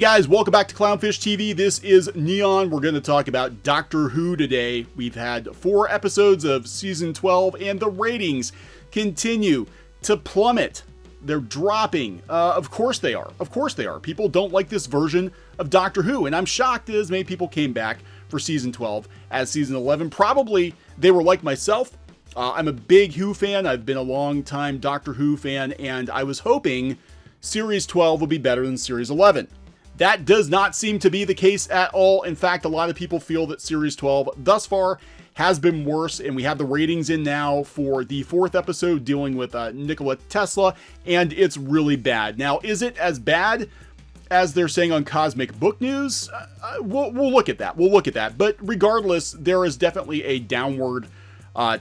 guys, welcome back to Clownfish TV. This is Kneon. We're going to talk about Doctor Who today. We've had 4 episodes of Season 12 and the ratings continue to plummet. They're dropping. Of course they are. Of course they are. People don't like this version of Doctor Who, and I'm shocked as many people came back for Season 12 as Season 11. Probably they were like myself. I'm a big Who fan. I've been a long time Doctor Who fan, and I was hoping Series 12 would be better than Series 11. That does not seem to be the case at all. In fact, a lot of people feel that Series 12 thus far has been worse, and we have the ratings in now for the 4th episode dealing with Nikola Tesla, and it's really bad. Now, is it as bad as they're saying on Cosmic Book News? We'll look at that. We'll look at that. But regardless, there is definitely a downward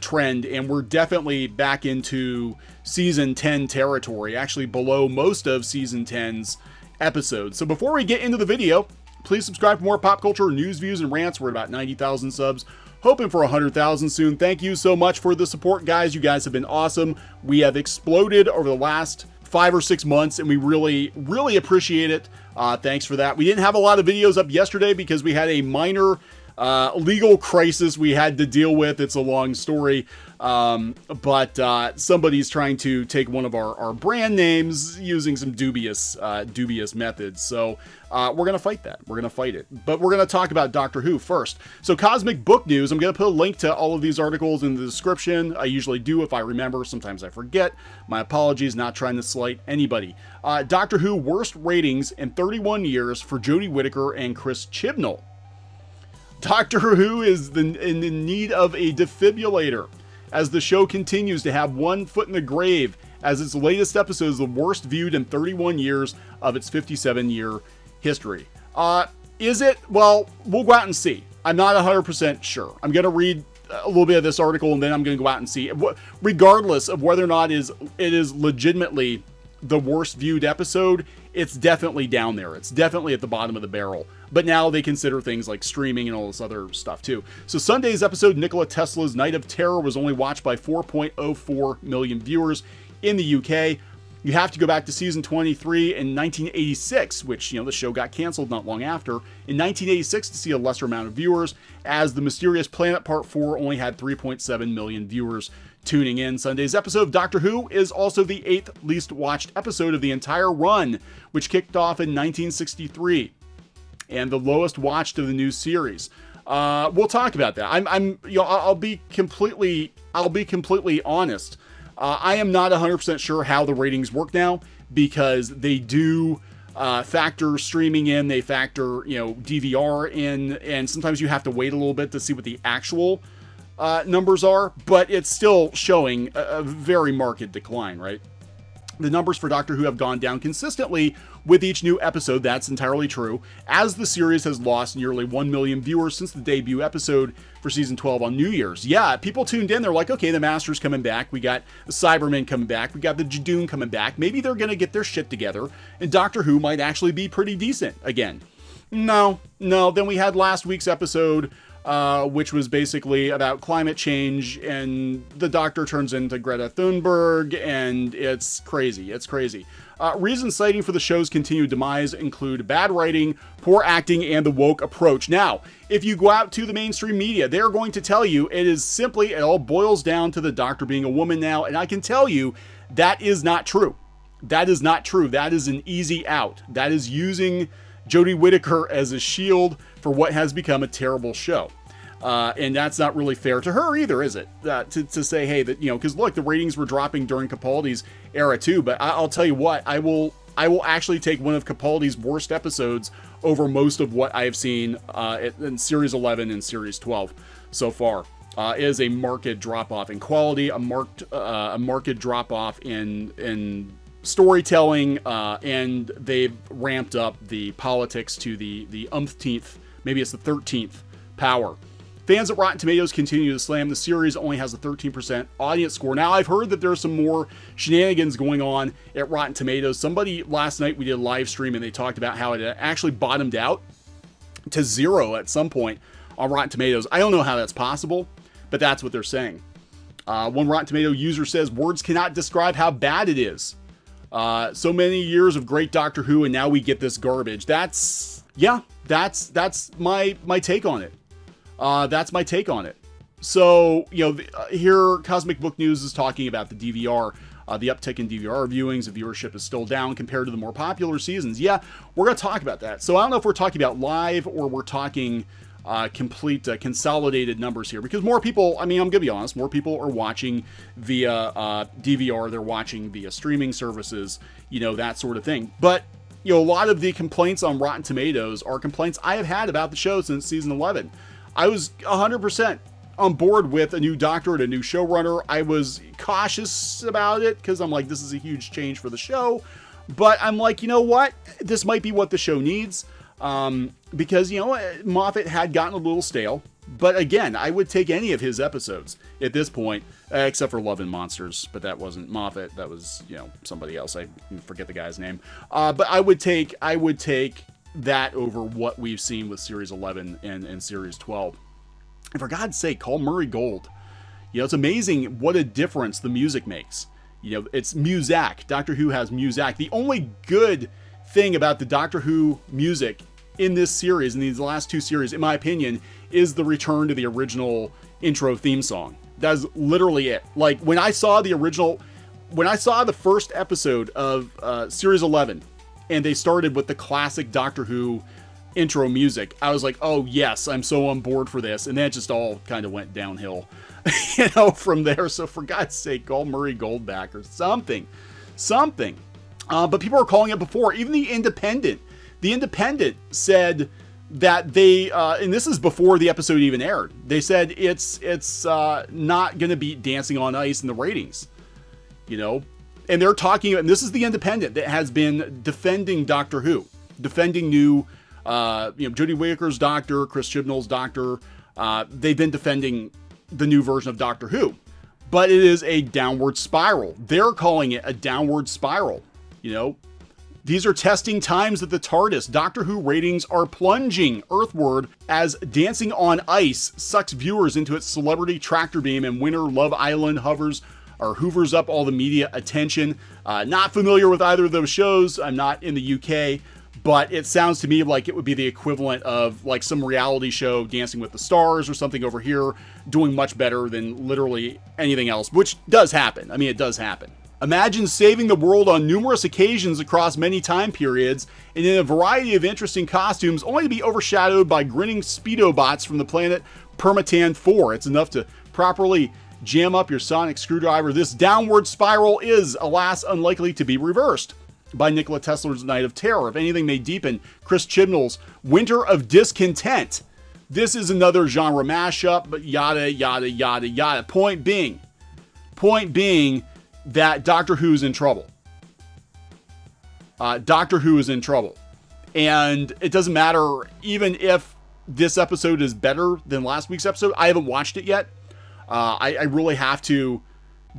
trend, and we're definitely back into Season 10 territory, actually below most of Season 10's episodes. So before we get into the video, please subscribe for more pop culture news, views, and rants. We're at about 90,000 subs, hoping for 100,000 soon. Thank you so much for the support, guys. You guys have been awesome. We have exploded over the last 5 or 6 months, and we really appreciate it. Thanks for that. We didn't have a lot of videos up yesterday because we had a minor legal crisis we had to deal with. It's a long story, but somebody's trying to take one of our brand names using some dubious methods. So we're gonna fight that. We're gonna fight it. But we're gonna talk about Doctor Who first. So Cosmic Book News. I'm gonna put a link to all of these articles in the description. I usually do if I remember. Sometimes I forget. My apologies. Not trying to slight anybody. Doctor Who worst ratings in 31 years for Jodie Whittaker and Chris Chibnall. Doctor Who is in the need of a defibrillator as the show continues to have one foot in the grave as its latest episode is the worst viewed in 31 years of its 57-year history. Is it? Well, we'll go out and see. I'm not 100% sure. I'm going to read a little bit of this article and then I'm going to go out and see. Regardless of whether or not it is legitimately the worst viewed episode, it's definitely down there. It's definitely at the bottom of the barrel. But now they consider things like streaming and all this other stuff too. So Sunday's episode, Nikola Tesla's Night of Terror, was only watched by 4.04 million viewers in the UK. You have to go back to season 23 in 1986, which, the show got canceled not long after, in 1986 to see a lesser amount of viewers, as The Mysterious Planet Part 4 only had 3.7 million viewers tuning in. Sunday's episode of Doctor Who is also the 8th least watched episode of the entire run, which kicked off in 1963, and the lowest watched of the new series. We'll talk about that. I'll be completely honest. I am not 100% sure how the ratings work now, because they do factor streaming in, they factor DVR in, and sometimes you have to wait a little bit to see what the actual numbers are, but it's still showing a very marked decline, right? The numbers for Doctor Who have gone down consistently with each new episode. That's entirely true, as the series has lost nearly 1 million viewers since the debut episode for season 12 on New Year's. Yeah, people tuned in. They're like, okay, the Master's coming back. We got the Cybermen coming back. We got the Jadoon coming back. Maybe they're going to get their shit together, and Doctor Who might actually be pretty decent again. No. Then we had last week's episode, which was basically about climate change, and the Doctor turns into Greta Thunberg, and it's crazy. It's crazy. Reasons citing for the show's continued demise include bad writing, poor acting, and the woke approach. Now, if you go out to the mainstream media, they're going to tell you it all boils down to the Doctor being a woman now, and I can tell you that is not true. That is not true. That is an easy out. That is using Jodie Whittaker as a shield for what has become a terrible show. And that's not really fair to her either, is it? To say, hey, that, because look, the ratings were dropping during Capaldi's era too, but I'll tell you what, I will actually take one of Capaldi's worst episodes over most of what I've seen in Series 11 and Series 12 so far. It is a marked drop-off in quality, a marked drop-off in storytelling, and they've ramped up the politics to the umpteenth, maybe it's the 13th power. Fans at Rotten Tomatoes continue to slam the series. Only has a 13% audience score. Now, I've heard that there's some more shenanigans going on at Rotten Tomatoes. Somebody last night, we did a live stream, and they talked about how it actually bottomed out to 0 at some point on Rotten Tomatoes. I don't know how that's possible, but that's what they're saying. One Rotten Tomato user says, words cannot describe how bad it is. So many years of great Doctor Who, and now we get this garbage. That's my take on it. That's my take on it. So, here Cosmic Book News is talking about the DVR, the uptick in DVR viewings. The viewership is still down compared to the more popular seasons. Yeah, we're going to talk about that. So I don't know if we're talking about live or we're talking complete consolidated numbers here, because more people, I'm going to be honest, more people are watching via DVR. They're watching via streaming services, that sort of thing. But, a lot of the complaints on Rotten Tomatoes are complaints I have had about the show since season 11. I was 100% on board with a new doctor and a new showrunner. I was cautious about it because I'm like, this is a huge change for the show. But I'm like, you know what? This might be what the show needs. Because, Moffat had gotten a little stale. But again, I would take any of his episodes at this point, except for Love and Monsters. But that wasn't Moffat. That was, somebody else. I forget the guy's name. But I would take that over what we've seen with Series 11 and Series 12. And for God's sake, call Murray Gold. It's amazing what a difference the music makes. It's Muzak. Doctor Who has Muzak. The only good thing about the Doctor Who music in this series, in these last two series, in my opinion, is the return to the original intro theme song. That's literally it. Like, when I saw the first episode of Series 11, and they started with the classic Doctor Who intro music, I was like, oh yes, I'm so on board for this. And then it just all kind of went downhill, from there. So for God's sake, call Murray Gold back or something. But people were calling it before. Even The Independent said that they, and this is before the episode even aired, they said it's not going to beat Dancing on Ice in the ratings, and they're talking, and this is The Independent that has been defending Doctor Who, defending new, Jodie Whittaker's Doctor, Chris Chibnall's Doctor. They've been defending the new version of Doctor Who, but it is a downward spiral. They're calling it a downward spiral. These are testing times at the TARDIS. Doctor Who ratings are plunging earthward as Dancing on Ice sucks viewers into its celebrity tractor beam, and Winter Love Island hoovers up all the media attention. Not familiar with either of those shows. I'm not in the UK, but it sounds to me like it would be the equivalent of like some reality show, Dancing with the Stars or something over here, doing much better than literally anything else, which does happen. It does happen. Imagine saving the world on numerous occasions across many time periods and in a variety of interesting costumes, only to be overshadowed by grinning Speedo bots from the planet Permatan 4. It's enough to properly jam up your sonic screwdriver. This downward spiral is, alas, unlikely to be reversed. By Nikola Tesla's Night of Terror. If anything may deepen Chris Chibnall's Winter of Discontent. This is another genre mashup, but yada, yada, yada, yada. Point being that Doctor Who's in trouble. Doctor Who is in trouble. And it doesn't matter even if this episode is better than last week's episode. I haven't watched it yet. I really have to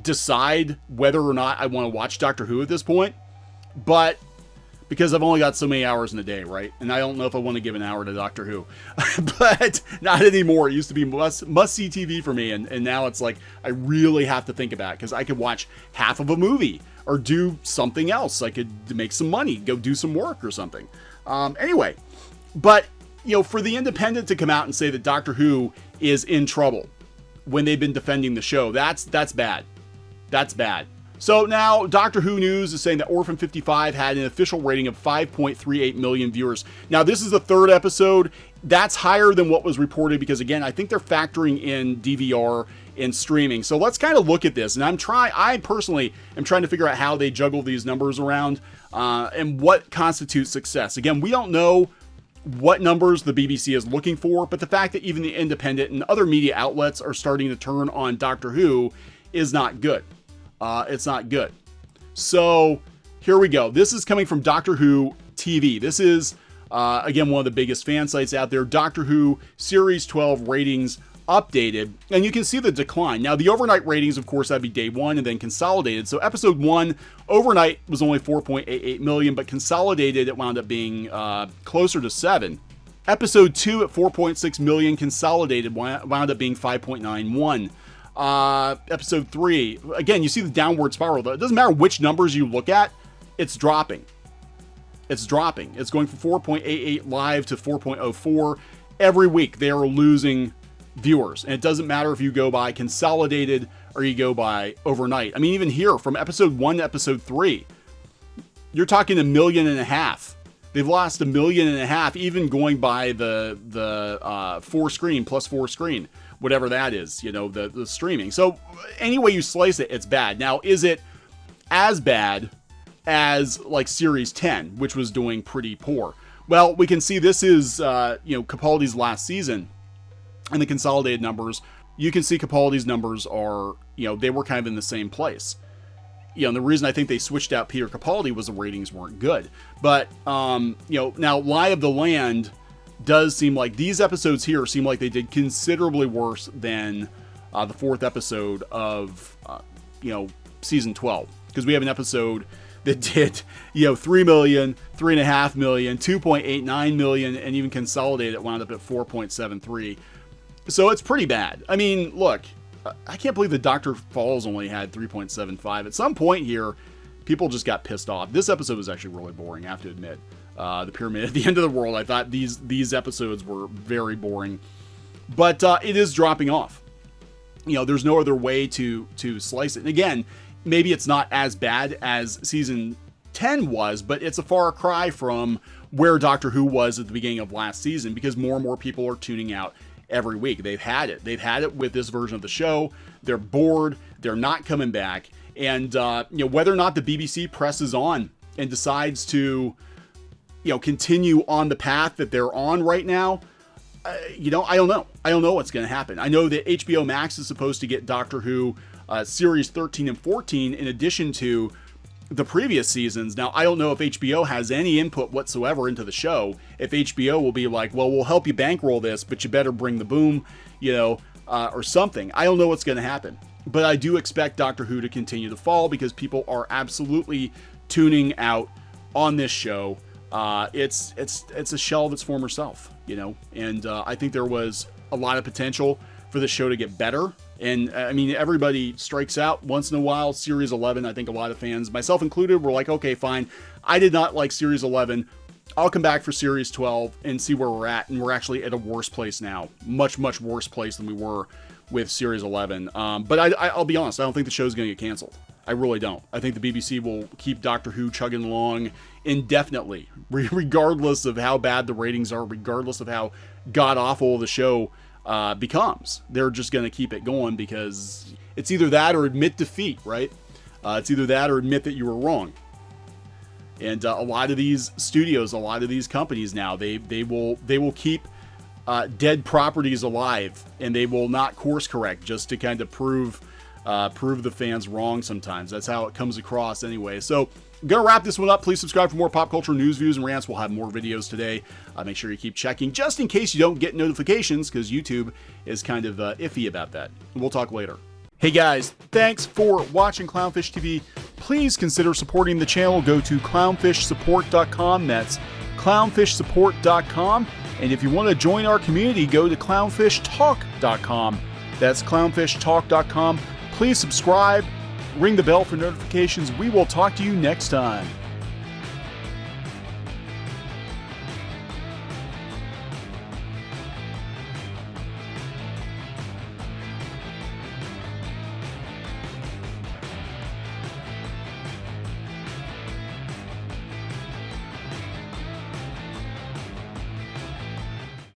decide whether or not I want to watch Doctor Who at this point. But because I've only got so many hours in a day, right? And I don't know if I want to give an hour to Doctor Who. But not anymore. It used to be must-see TV for me. And now it's like I really have to think about it, because I could watch half of a movie or do something else. I could make some money, go do some work or something. Anyway, but, for The Independent to come out and say that Doctor Who is in trouble when they've been defending the show, that's bad. That's bad. So now Doctor Who News is saying that Orphan 55 had an official rating of 5.38 million viewers. Now this is the third episode. That's higher than what was reported because, again, I think they're factoring in DVR and streaming. So let's kind of look at this. And I personally am trying to figure out how they juggle these numbers around and what constitutes success. Again, we don't know what numbers the BBC is looking for, but the fact that even The Independent and other media outlets are starting to turn on Doctor Who is not good. It's not good. So here we go. This is coming from Doctor Who TV. This is, again, one of the biggest fan sites out there. Doctor Who Series 12 ratings updated. And you can see the decline. Now, the overnight ratings, of course, that'd be day one and then consolidated. So episode 1 overnight was only 4.88 million, but consolidated, it wound up being closer to 7. Episode 2 at 4.6 million, consolidated, wound up being 5.91. Episode 3, again, you see the downward spiral. It doesn't matter which numbers you look at, it's dropping. It's dropping. It's going from 4.88 live to 4.04. Every week they are losing viewers. And it doesn't matter if you go by consolidated or you go by overnight. I mean, even here from episode 1 to episode 3, you're talking 1.5 million. They've lost 1.5 million, even going by the 4 screen plus 4 screen, whatever that is, you know, the streaming. So any way you slice it, it's bad. Now, is it as bad as like Series 10, which was doing pretty poor? Well, we can see this is, you know, Capaldi's last season, and the consolidated numbers, you can see Capaldi's numbers are, you know, they were kind of in the same place. You know, and the reason I think they switched out Peter Capaldi was the ratings weren't good. But, you know, now Lie of the Land does seem like these episodes here seem like they did considerably worse than the 4th episode of, you know, season 12. Because we have an episode that did, you know, 3 million, 3.5 million, 2.89 million, and even consolidated it wound up at 4.73. So it's pretty bad. I mean, look, I can't believe that Dr. Falls only had 3.75. At some point here, people just got pissed off. This episode was actually really boring, I have to admit. The Pyramid at the End of the World, I thought these episodes were very boring. But it is dropping off. You know, there's no other way to slice it. And again, maybe it's not as bad as season 10 was, but it's a far cry from where Doctor Who was at the beginning of last season, because more and more people are tuning out every week. They've had it. They've had it with this version of the show. They're bored. They're not coming back. And, you know, whether or not the BBC presses on and decides to, you know, continue on the path that they're on right now, you know, I don't know. I don't know what's going to happen. I know that HBO Max is supposed to get Doctor Who series 13 and 14 in addition to the previous seasons. Now, I don't know if HBO has any input whatsoever into the show. If HBO will be like, well, we'll help you bankroll this, but you better bring the boom, you know, or something. I don't know what's going to happen. But I do expect Doctor Who to continue to fall because people are absolutely tuning out on this show. It's a shell of its former self, you know, and I think there was a lot of potential for the show to get better. And I mean, everybody strikes out once in a while. Series 11, I think a lot of fans, myself included, were like, okay, fine. I did not like Series 11. I'll come back for Series 12 and see where we're at. And we're actually at a worse place now. Much, much worse place than we were with Series 11. But I'll be honest, I don't think the show's going to get canceled. I really don't. I think the BBC will keep Doctor Who chugging along indefinitely, regardless of how bad the ratings are, regardless of how god-awful the show becomes. They're just going to keep it going because it's either that or admit defeat, right? It's either that or admit that you were wrong. And a lot of these studios, a lot of these companies now, they will keep dead properties alive, and they will not course correct just to kind of prove the fans wrong sometimes. That's how it comes across anyway. So I'm going to wrap this one up. Please subscribe for more pop culture news, views, and rants. We'll have more videos today. Make sure you keep checking just in case you don't get notifications, because YouTube is kind of iffy about that. We'll talk later. Hey guys, thanks for watching Clownfish TV. Please consider supporting the channel. Go to clownfishsupport.com. That's clownfishsupport.com. And if you want to join our community, go to clownfishtalk.com. That's clownfishtalk.com. Please subscribe, ring the bell for notifications. We will talk to you next time.